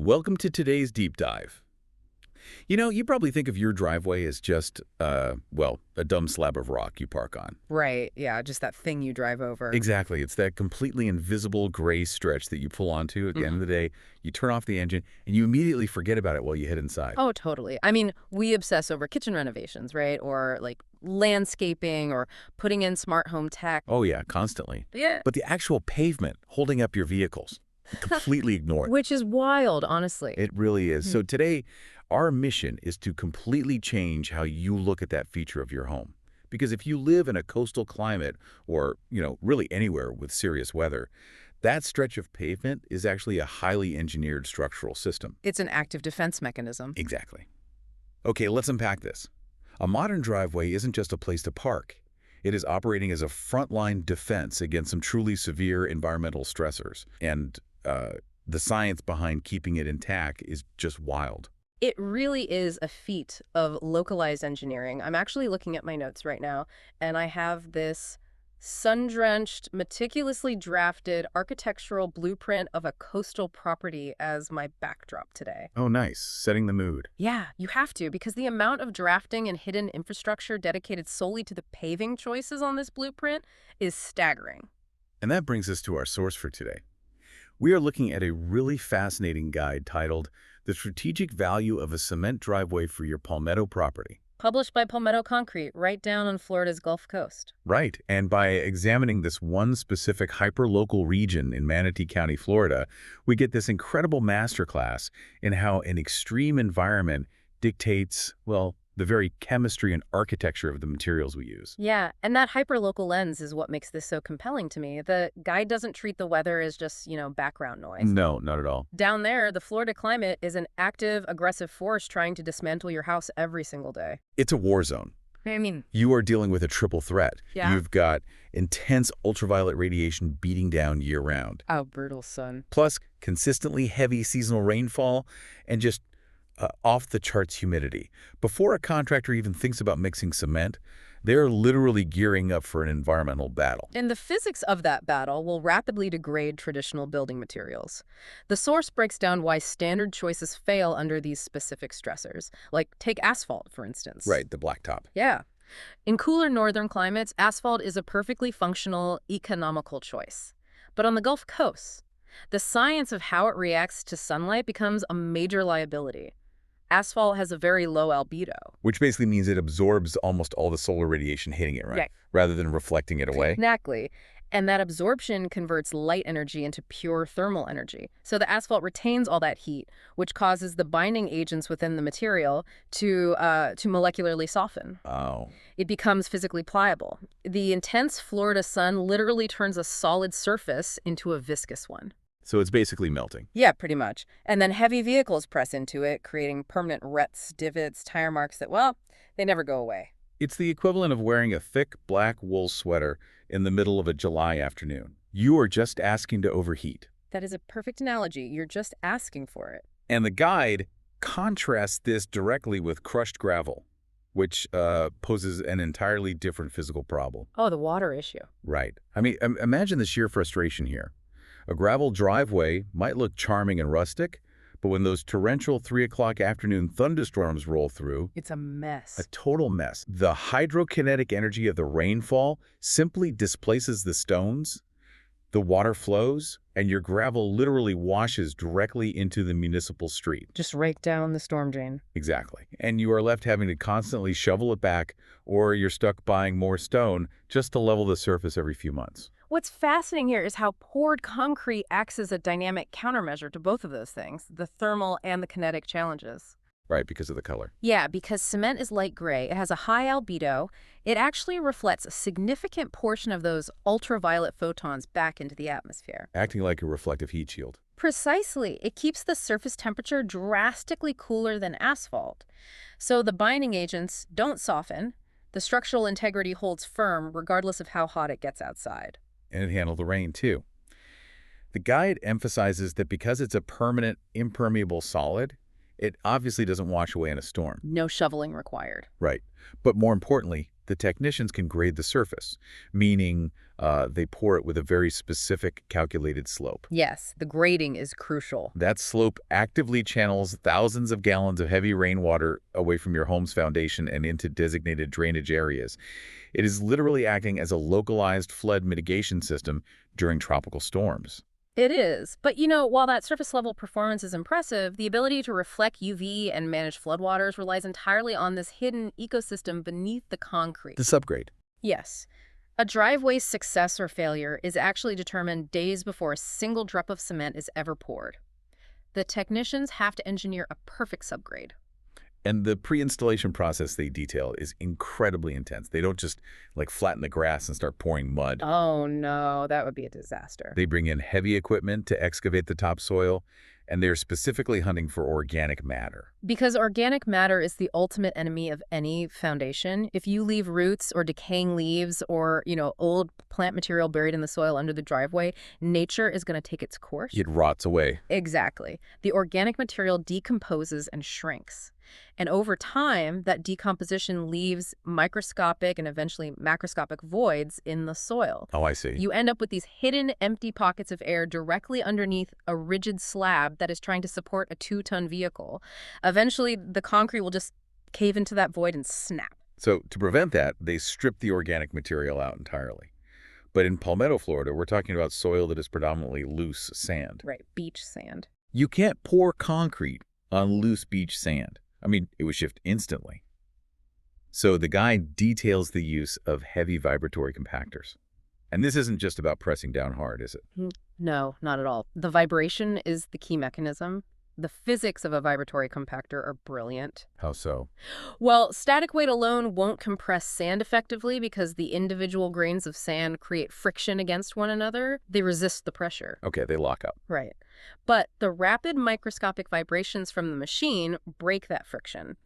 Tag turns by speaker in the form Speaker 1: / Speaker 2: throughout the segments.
Speaker 1: Welcome to today's deep dive. You probably think of your driveway as just, a dumb slab of rock you park on.
Speaker 2: Right, yeah, just that thing you drive over.
Speaker 1: Exactly. It's that completely invisible gray stretch that you pull onto at the end of the day. You turn off the engine, and you immediately forget about it while you head inside.
Speaker 2: Oh, totally. I mean, we obsess over kitchen renovations, right? Or like landscaping or putting in smart home tech.
Speaker 1: Oh, yeah, constantly.
Speaker 2: Yeah.
Speaker 1: But the actual pavement holding up your vehicles, completely ignored.
Speaker 2: Which is wild, honestly.
Speaker 1: It really is. So today, our mission is to completely change how you look at that feature of your home. Because if you live in a coastal climate or, really anywhere with serious weather, that stretch of pavement is actually a highly engineered structural system.
Speaker 2: It's an active defense mechanism.
Speaker 1: Exactly. Okay, let's unpack this. A modern driveway isn't just a place to park. It is operating as a frontline defense against some truly severe environmental stressors. And the science behind keeping it intact is just wild.
Speaker 2: It really is a feat of localized engineering. I'm actually looking at my notes right now, and I have this sun-drenched, meticulously drafted architectural blueprint of a coastal property as my backdrop today.
Speaker 1: Oh, nice. Setting the mood.
Speaker 2: Yeah, you have to, because the amount of drafting and hidden infrastructure dedicated solely to the paving choices on this blueprint is staggering.
Speaker 1: And that brings us to our source for today. We are looking at a really fascinating guide titled The Strategic Value of a Cement Driveway for Your Palmetto Property.
Speaker 2: Published by Palmetto Concrete, right down on Florida's Gulf Coast.
Speaker 1: Right, and by examining this one specific hyperlocal region in Manatee County, Florida, we get this incredible masterclass in how an extreme environment dictates, the very chemistry and architecture of the materials we use.
Speaker 2: Yeah, and that hyperlocal lens is what makes this so compelling to me. The guide doesn't treat the weather as just, background noise.
Speaker 1: No, not at all.
Speaker 2: Down there, the Florida climate is an active, aggressive force trying to dismantle your house every single day.
Speaker 1: It's a war zone.
Speaker 2: I mean,
Speaker 1: You are dealing with a triple threat.
Speaker 2: Yeah.
Speaker 1: You've got intense ultraviolet radiation beating down year-round,
Speaker 2: oh, brutal, son.
Speaker 1: plus consistently heavy seasonal rainfall and just off-the-charts humidity. Before a contractor even thinks about mixing cement, they're literally gearing up for an environmental battle.
Speaker 2: And the physics of that battle will rapidly degrade traditional building materials. The source breaks down why standard choices fail under these specific stressors. Like, take asphalt, for instance.
Speaker 1: Right, the blacktop.
Speaker 2: Yeah. In cooler northern climates, asphalt is a perfectly functional, economical choice. But on the Gulf Coast, the science of how it reacts to sunlight becomes a major liability. Asphalt has a very low albedo.
Speaker 1: Which basically means it absorbs almost all the solar radiation hitting it, right?
Speaker 2: Yeah.
Speaker 1: Rather than reflecting it away.
Speaker 2: Exactly. And that absorption converts light energy into pure thermal energy. So the asphalt retains all that heat, which causes the binding agents within the material to molecularly soften.
Speaker 1: Oh.
Speaker 2: It becomes physically pliable. The intense Florida sun literally turns a solid surface into a viscous one.
Speaker 1: So it's basically melting.
Speaker 2: Yeah, pretty much. And then heavy vehicles press into it, creating permanent ruts, divots, tire marks that, they never go away.
Speaker 1: It's the equivalent of wearing a thick black wool sweater in the middle of a July afternoon. You are just asking to overheat.
Speaker 2: That is a perfect analogy. You're just asking for it.
Speaker 1: And the guide contrasts this directly with crushed gravel, which poses an entirely different physical problem.
Speaker 2: Oh, the water issue.
Speaker 1: Right. I mean, imagine the sheer frustration here. A gravel driveway might look charming and rustic, but when those torrential 3 o'clock afternoon thunderstorms roll through,
Speaker 2: It's a mess.
Speaker 1: a total mess. The hydrokinetic energy of the rainfall simply displaces the stones, the water flows, and your gravel literally washes directly into the municipal street.
Speaker 2: Just rake down the storm drain.
Speaker 1: Exactly. And you are left having to constantly shovel it back, or you're stuck buying more stone just to level the surface every few months.
Speaker 2: What's fascinating here is how poured concrete acts as a dynamic countermeasure to both of those things, the thermal and the kinetic challenges.
Speaker 1: Right, because of the color.
Speaker 2: Yeah, because cement is light gray. It has a high albedo. It actually reflects a significant portion of those ultraviolet photons back into the atmosphere.
Speaker 1: Acting like a reflective heat shield.
Speaker 2: Precisely. It keeps the surface temperature drastically cooler than asphalt. So the binding agents don't soften. The structural integrity holds firm regardless of how hot it gets outside.
Speaker 1: And it handled the rain, too. The guide emphasizes that because it's a permanent, impermeable solid, it obviously doesn't wash away in a storm.
Speaker 2: No shoveling required.
Speaker 1: Right. But more importantly, the technicians can grade the surface, meaning they pour it with a very specific calculated slope.
Speaker 2: Yes, the grading is crucial.
Speaker 1: That slope actively channels thousands of gallons of heavy rainwater away from your home's foundation and into designated drainage areas. It is literally acting as a localized flood mitigation system during tropical storms.
Speaker 2: It is. But, while that surface level performance is impressive, the ability to reflect UV and manage floodwaters relies entirely on this hidden ecosystem beneath the concrete.
Speaker 1: The subgrade.
Speaker 2: Yes. A driveway's success or failure is actually determined days before a single drop of cement is ever poured. The technicians have to engineer a perfect subgrade.
Speaker 1: And the pre-installation process they detail is incredibly intense. They don't just flatten the grass and start pouring mud.
Speaker 2: Oh no, that would be a disaster.
Speaker 1: They bring in heavy equipment to excavate the topsoil, and they're specifically hunting for organic matter.
Speaker 2: Because organic matter is the ultimate enemy of any foundation. If you leave roots or decaying leaves or, old plant material buried in the soil under the driveway, nature is going to take its course.
Speaker 1: It rots away.
Speaker 2: Exactly. The organic material decomposes and shrinks. And over time, that decomposition leaves microscopic and eventually macroscopic voids in the soil.
Speaker 1: Oh, I see.
Speaker 2: You end up with these hidden empty pockets of air directly underneath a rigid slab that is trying to support a 2-ton vehicle. Eventually, the concrete will just cave into that void and snap.
Speaker 1: So to prevent that, they strip the organic material out entirely. But in Palmetto, Florida, we're talking about soil that is predominantly loose sand.
Speaker 2: Right, beach sand.
Speaker 1: You can't pour concrete on loose beach sand. I mean, it would shift instantly. So the guy details the use of heavy vibratory compactors. And this isn't just about pressing down hard, is it?
Speaker 2: No, not at all. The vibration is the key mechanism. The physics of a vibratory compactor are brilliant.
Speaker 1: How so?
Speaker 2: Well, static weight alone won't compress sand effectively because the individual grains of sand create friction against one another. They resist the pressure.
Speaker 1: Okay, they lock up.
Speaker 2: Right. But the rapid microscopic vibrations from the machine break that friction.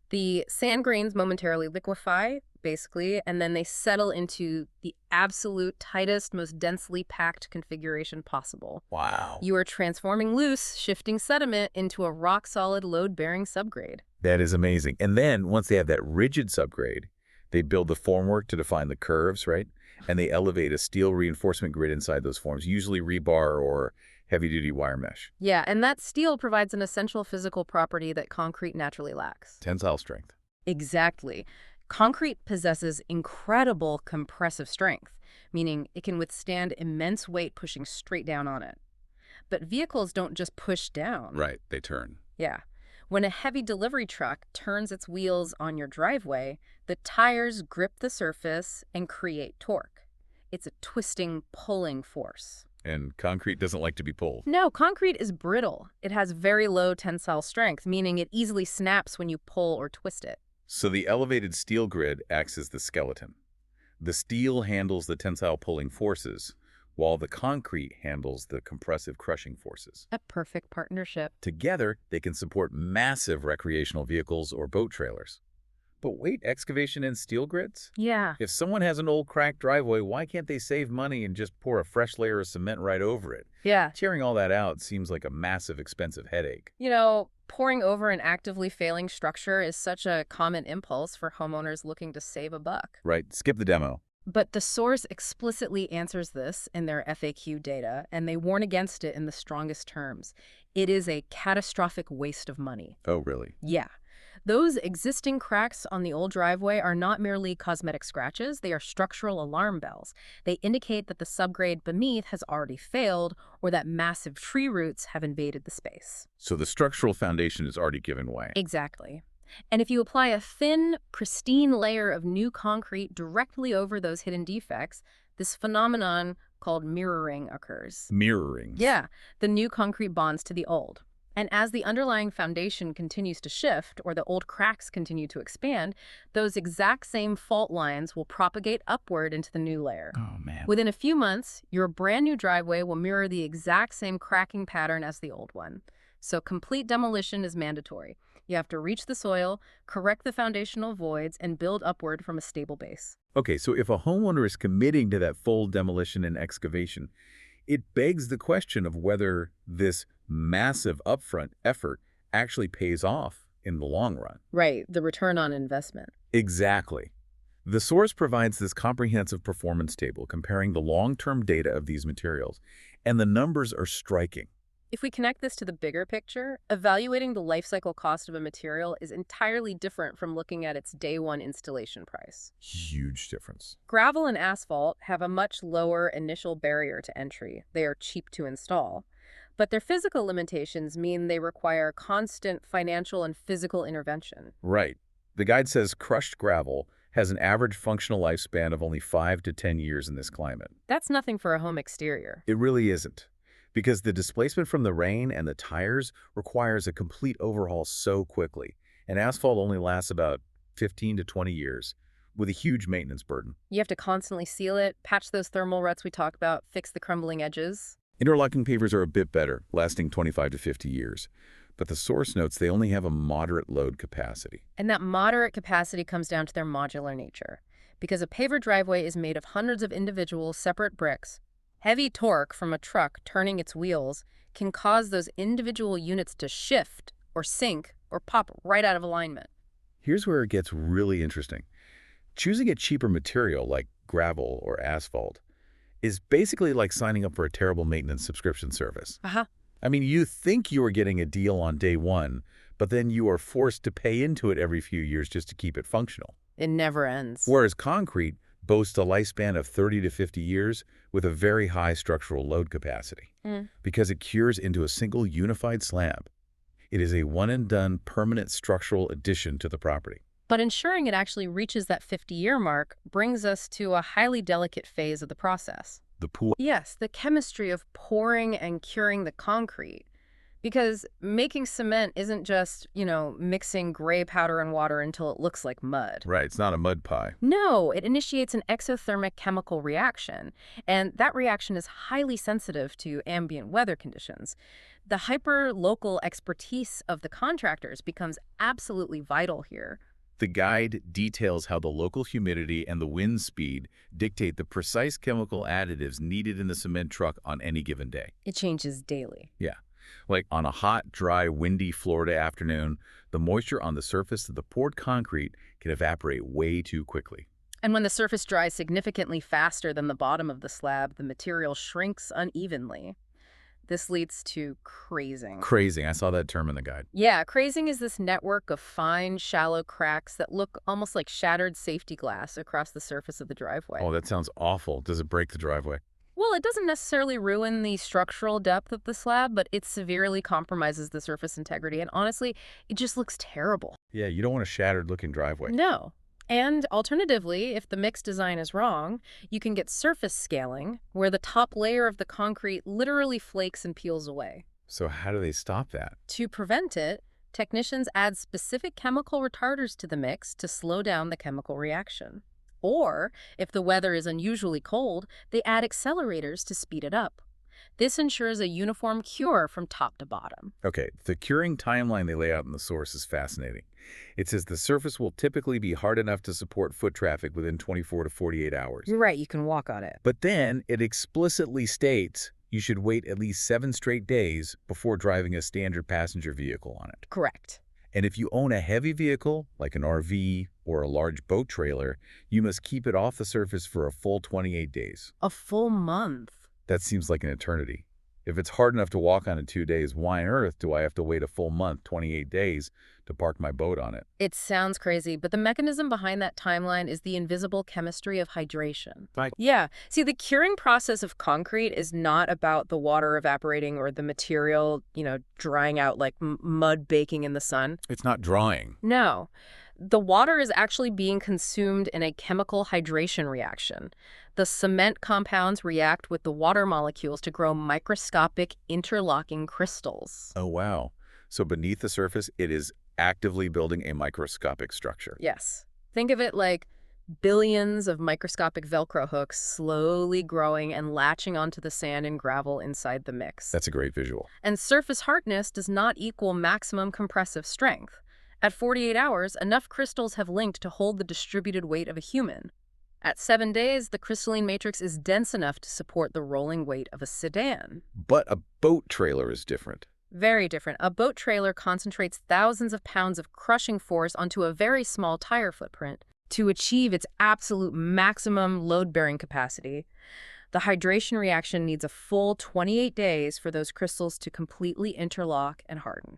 Speaker 2: The sand grains momentarily liquefy, basically, and then they settle into the absolute tightest, most densely packed configuration possible.
Speaker 1: Wow.
Speaker 2: You are transforming loose, shifting sediment into a rock-solid, load-bearing subgrade.
Speaker 1: That is amazing. And then, once they have that rigid subgrade, they build the formwork to define the curves, right? And they elevate a steel reinforcement grid inside those forms, usually rebar or heavy-duty wire mesh.
Speaker 2: Yeah, and that steel provides an essential physical property that concrete naturally lacks.
Speaker 1: Tensile strength.
Speaker 2: Exactly. Concrete possesses incredible compressive strength, meaning it can withstand immense weight pushing straight down on it. But vehicles don't just push down.
Speaker 1: Right, they turn.
Speaker 2: Yeah. When a heavy delivery truck turns its wheels on your driveway, the tires grip the surface and create torque. It's a twisting, pulling force.
Speaker 1: And concrete doesn't like to be pulled.
Speaker 2: No, concrete is brittle. It has very low tensile strength, meaning it easily snaps when you pull or twist it.
Speaker 1: So the elevated steel grid acts as the skeleton. The steel handles the tensile pulling forces, while the concrete handles the compressive crushing forces.
Speaker 2: A perfect partnership.
Speaker 1: Together, they can support massive recreational vehicles or boat trailers. But wait, excavation and steel grids?
Speaker 2: Yeah.
Speaker 1: If someone has an old cracked driveway, why can't they save money and just pour a fresh layer of cement right over it?
Speaker 2: Yeah.
Speaker 1: Tearing all that out seems like a massive, expensive headache.
Speaker 2: Pouring over an actively failing structure is such a common impulse for homeowners looking to save a buck.
Speaker 1: Right, skip the demo.
Speaker 2: But the source explicitly answers this in their FAQ data, and they warn against it in the strongest terms. It is a catastrophic waste of money.
Speaker 1: Oh, really?
Speaker 2: Yeah. Those existing cracks on the old driveway are not merely cosmetic scratches, they are structural alarm bells. They indicate that the subgrade beneath has already failed or that massive tree roots have invaded the space.
Speaker 1: So the structural foundation is already given way.
Speaker 2: Exactly. And if you apply a thin, pristine layer of new concrete directly over those hidden defects, this phenomenon called mirroring occurs.
Speaker 1: Mirroring?
Speaker 2: Yeah, the new concrete bonds to the old. And as the underlying foundation continues to shift, or the old cracks continue to expand, those exact same fault lines will propagate upward into the new layer.
Speaker 1: Oh, man.
Speaker 2: Within a few months, your brand new driveway will mirror the exact same cracking pattern as the old one. So complete demolition is mandatory. You have to reach the soil, correct the foundational voids, and build upward from a stable base.
Speaker 1: Okay, so if a homeowner is committing to that full demolition and excavation, it begs the question of whether this massive upfront effort actually pays off in the long run.
Speaker 2: Right, the return on investment.
Speaker 1: Exactly. The source provides this comprehensive performance table comparing the long-term data of these materials, and the numbers are striking.
Speaker 2: If we connect this to the bigger picture, evaluating the life cycle cost of a material is entirely different from looking at its day one installation price.
Speaker 1: Huge difference.
Speaker 2: Gravel and asphalt have a much lower initial barrier to entry. They are cheap to install. But their physical limitations mean they require constant financial and physical intervention.
Speaker 1: Right. The guide says crushed gravel has an average functional lifespan of only 5 to 10 years in this climate.
Speaker 2: That's nothing for a home exterior.
Speaker 1: It really isn't, because the displacement from the rain and the tires requires a complete overhaul so quickly, and asphalt only lasts about 15 to 20 years, with a huge maintenance burden.
Speaker 2: You have to constantly seal it, patch those thermal ruts we talked about, fix the crumbling edges.
Speaker 1: Interlocking pavers are a bit better, lasting 25 to 50 years. But the source notes they only have a moderate load capacity.
Speaker 2: And that moderate capacity comes down to their modular nature. Because a paver driveway is made of hundreds of individual separate bricks, heavy torque from a truck turning its wheels can cause those individual units to shift or sink or pop right out of alignment.
Speaker 1: Here's where it gets really interesting. Choosing a cheaper material like gravel or asphalt is basically like signing up for a terrible maintenance subscription service. I mean, you think you are getting a deal on day one, but then you are forced to pay into it every few years just to keep it functional.
Speaker 2: It never ends.
Speaker 1: Whereas concrete boasts a lifespan of 30 to 50 years with a very high structural load capacity because it cures into a single unified slab. It is a one-and-done permanent structural addition to the property.
Speaker 2: But ensuring it actually reaches that 50-year mark brings us to a highly delicate phase of the process.
Speaker 1: The pool.
Speaker 2: Yes, the chemistry of pouring and curing the concrete. Because making cement isn't just, mixing gray powder and water until it looks like mud.
Speaker 1: Right, it's not a mud pie.
Speaker 2: No, it initiates an exothermic chemical reaction, and that reaction is highly sensitive to ambient weather conditions. The hyper-local expertise of the contractors becomes absolutely vital here.
Speaker 1: The guide details how the local humidity and the wind speed dictate the precise chemical additives needed in the cement truck on any given day.
Speaker 2: It changes daily.
Speaker 1: Yeah. Like on a hot, dry, windy Florida afternoon, the moisture on the surface of the poured concrete can evaporate way too quickly.
Speaker 2: And when the surface dries significantly faster than the bottom of the slab, the material shrinks unevenly. This leads to crazing.
Speaker 1: Crazing. I saw that term in the guide.
Speaker 2: Yeah, crazing is this network of fine, shallow cracks that look almost like shattered safety glass across the surface of the driveway.
Speaker 1: Oh, that sounds awful. Does it break the driveway?
Speaker 2: Well, it doesn't necessarily ruin the structural depth of the slab, but it severely compromises the surface integrity. And honestly, it just looks terrible.
Speaker 1: Yeah, you don't want a shattered-looking driveway.
Speaker 2: No. And alternatively, if the mix design is wrong, you can get surface scaling, where the top layer of the concrete literally flakes and peels away.
Speaker 1: So how do they stop that?
Speaker 2: To prevent it, technicians add specific chemical retarders to the mix to slow down the chemical reaction. Or, if the weather is unusually cold, they add accelerators to speed it up. This ensures a uniform cure from top to bottom.
Speaker 1: Okay, the curing timeline they lay out in the source is fascinating. It says the surface will typically be hard enough to support foot traffic within 24 to 48 hours.
Speaker 2: You're right, you can walk on it.
Speaker 1: But then it explicitly states you should wait at least 7 straight days before driving a standard passenger vehicle on it.
Speaker 2: Correct.
Speaker 1: And if you own a heavy vehicle, like an RV or a large boat trailer, you must keep it off the surface for a full 28 days.
Speaker 2: A full month.
Speaker 1: That seems like an eternity. If it's hard enough to walk on in 2 days, why on earth do I have to wait a full month, 28 days, to park my boat on it?
Speaker 2: It sounds crazy, but the mechanism behind that timeline is the invisible chemistry of hydration.
Speaker 1: Right.
Speaker 2: Yeah. See, the curing process of concrete is not about the water evaporating or the material, drying out like mud baking in the sun.
Speaker 1: It's not drying.
Speaker 2: No. The water is actually being consumed in a chemical hydration reaction. The cement compounds react with the water molecules to grow microscopic interlocking crystals.
Speaker 1: Oh, wow. So beneath the surface, it is actively building a microscopic structure.
Speaker 2: Yes. Think of it like billions of microscopic Velcro hooks slowly growing and latching onto the sand and gravel inside the mix.
Speaker 1: That's a great visual.
Speaker 2: And surface hardness does not equal maximum compressive strength. At 48 hours, enough crystals have linked to hold the distributed weight of a human. At 7 days, the crystalline matrix is dense enough to support the rolling weight of a sedan.
Speaker 1: But a boat trailer is different.
Speaker 2: Very different. A boat trailer concentrates thousands of pounds of crushing force onto a very small tire footprint. To achieve its absolute maximum load-bearing capacity, the hydration reaction needs a full 28 days for those crystals to completely interlock and harden.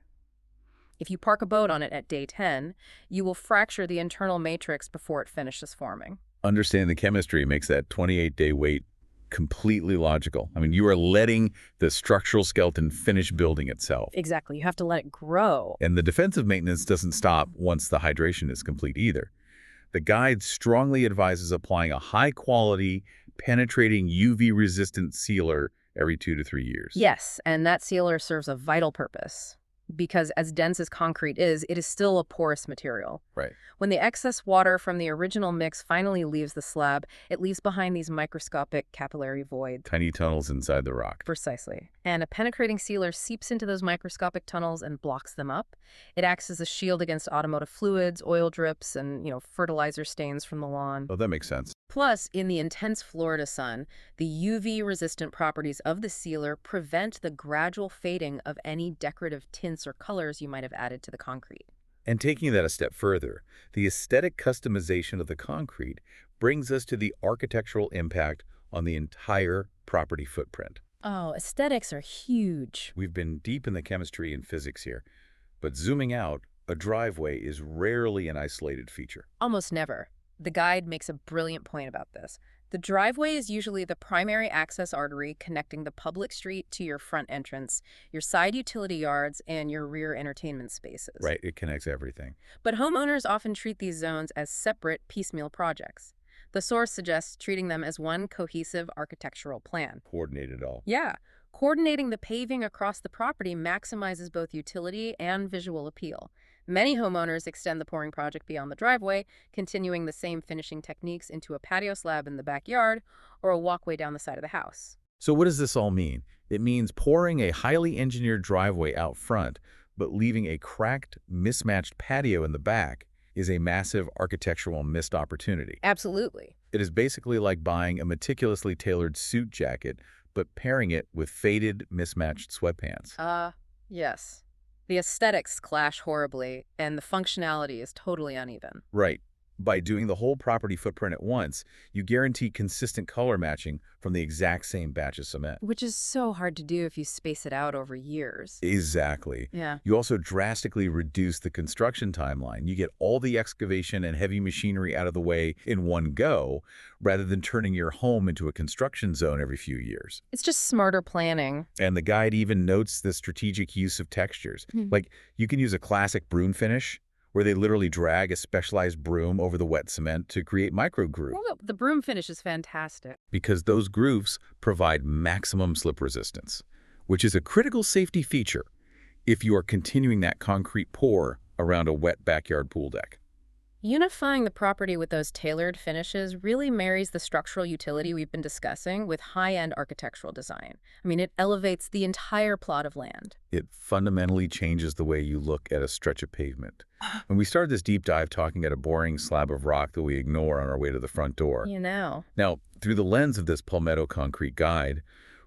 Speaker 2: If you park a boat on it at day 10, you will fracture the internal matrix before it finishes forming.
Speaker 1: Understanding the chemistry makes that 28-day wait completely logical. I mean, you are letting the structural skeleton finish building itself.
Speaker 2: Exactly. You have to let it grow.
Speaker 1: And the defensive maintenance doesn't stop once the hydration is complete either. The guide strongly advises applying a high-quality, penetrating UV-resistant sealer every 2 to 3 years.
Speaker 2: Yes, and that sealer serves a vital purpose. Because as dense as concrete is, it is still a porous material.
Speaker 1: Right.
Speaker 2: When the excess water from the original mix finally leaves the slab, it leaves behind these microscopic capillary voids.
Speaker 1: Tiny tunnels inside the rock.
Speaker 2: Precisely. And a penetrating sealer seeps into those microscopic tunnels and blocks them up. It acts as a shield against automotive fluids, oil drips, and, fertilizer stains from the lawn.
Speaker 1: Oh, that makes sense.
Speaker 2: Plus, in the intense Florida sun, the UV-resistant properties of the sealer prevent the gradual fading of any decorative tints or colors you might have added to the concrete.
Speaker 1: And taking that a step further, the aesthetic customization of the concrete brings us to the architectural impact on the entire property footprint.
Speaker 2: Oh, aesthetics are huge.
Speaker 1: We've been deep in the chemistry and physics here, but zooming out, a driveway is rarely an isolated feature.
Speaker 2: Almost never. The guide makes a brilliant point about this. The driveway is usually the primary access artery connecting the public street to your front entrance, your side utility yards, and your rear entertainment spaces.
Speaker 1: Right, it connects everything.
Speaker 2: But homeowners often treat these zones as separate, piecemeal projects. The source suggests treating them as one cohesive architectural plan.
Speaker 1: Coordinate it all.
Speaker 2: Yeah. Coordinating the paving across the property maximizes both utility and visual appeal. Many homeowners extend the pouring project beyond the driveway, continuing the same finishing techniques into a patio slab in the backyard or a walkway down the side of the house.
Speaker 1: So what does this all mean? It means pouring a highly engineered driveway out front, but leaving a cracked, mismatched patio in the back is a massive architectural missed opportunity.
Speaker 2: Absolutely.
Speaker 1: It is basically like buying a meticulously tailored suit jacket, but pairing it with faded, mismatched sweatpants.
Speaker 2: Yes. The aesthetics clash horribly, and the functionality is totally uneven.
Speaker 1: Right. By doing the whole property footprint at once, you guarantee consistent color matching from the exact same batch of cement.
Speaker 2: Which is so hard to do if you space it out over years.
Speaker 1: Exactly.
Speaker 2: Yeah.
Speaker 1: You also drastically reduce the construction timeline. You get all the excavation and heavy machinery out of the way in one go, rather than turning your home into a construction zone every few years.
Speaker 2: It's just smarter planning.
Speaker 1: And the guide even notes the strategic use of textures. Like, you can use a classic broom finish, where they literally drag a specialized broom over the wet cement to create micro grooves.
Speaker 2: Well, the broom finish is fantastic.
Speaker 1: Because those grooves provide maximum slip resistance, which is a critical safety feature if you are continuing that concrete pour around a wet backyard pool deck.
Speaker 2: Unifying the property with those tailored finishes really marries the structural utility we've been discussing with high-end architectural design. I mean, it elevates the entire plot of land.
Speaker 1: It fundamentally changes the way you look at a stretch of pavement. When we started this deep dive talking at a boring slab of rock that we ignore on our way to the front door. Now, through the lens of this Palmetto concrete guide,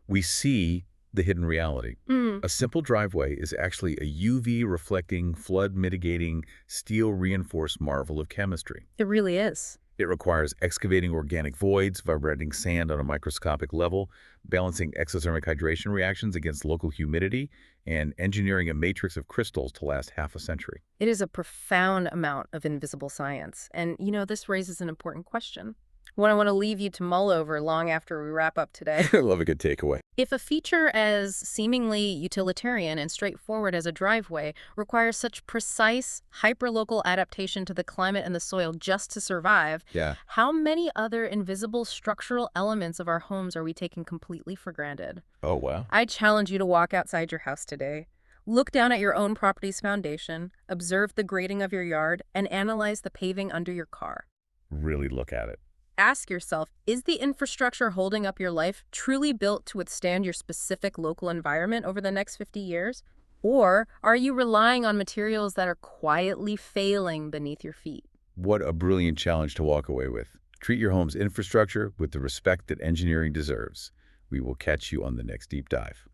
Speaker 1: we see the hidden reality. A simple driveway is actually a UV-reflecting, flood-mitigating, steel-reinforced marvel of chemistry.
Speaker 2: It really is.
Speaker 1: It requires excavating organic voids, vibrating sand on a microscopic level, balancing exothermic hydration reactions against local humidity, and engineering a matrix of crystals to last half a century.
Speaker 2: It is a profound amount of invisible science. And, this raises an important question. One I want to leave you to mull over long after we wrap up today.
Speaker 1: I love a good takeaway.
Speaker 2: If a feature as seemingly utilitarian and straightforward as a driveway requires such precise, hyperlocal adaptation to the climate and the soil just to survive, how many other invisible structural elements of our homes are we taking completely for granted?
Speaker 1: Oh, wow.
Speaker 2: I challenge you to walk outside your house today. Look down at your own property's foundation, observe the grading of your yard, and analyze the paving under your car.
Speaker 1: Really look at it.
Speaker 2: Ask yourself, is the infrastructure holding up your life truly built to withstand your specific local environment over the next 50 years? Or are you relying on materials that are quietly failing beneath your feet?
Speaker 1: What a brilliant challenge to walk away with. Treat your home's infrastructure with the respect that engineering deserves. We will catch you on the next deep dive.